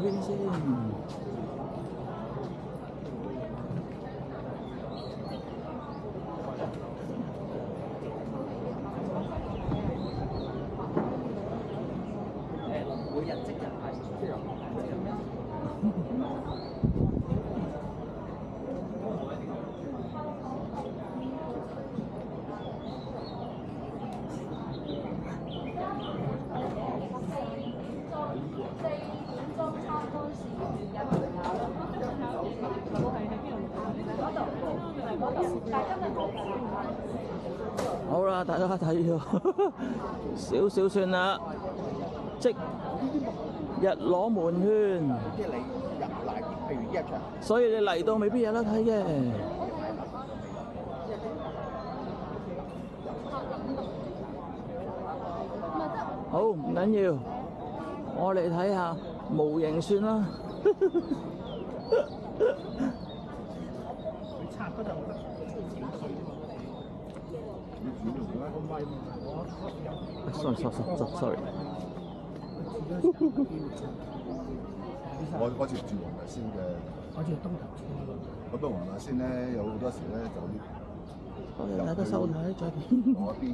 邊先。每日即日派，即日好啦，大家睇咗少少算啦，即日攞門券，即係你入嚟，譬如呢一場，所以你嚟到未必有得睇嘅。好，唔緊要，我嚟睇下模型算啦。你拆嗰陣sorry。我接住黃大仙嘅，我住東頭村。咁不過黃大仙咧有好多時咧就好嘅，大家收睇，再見。嗰邊。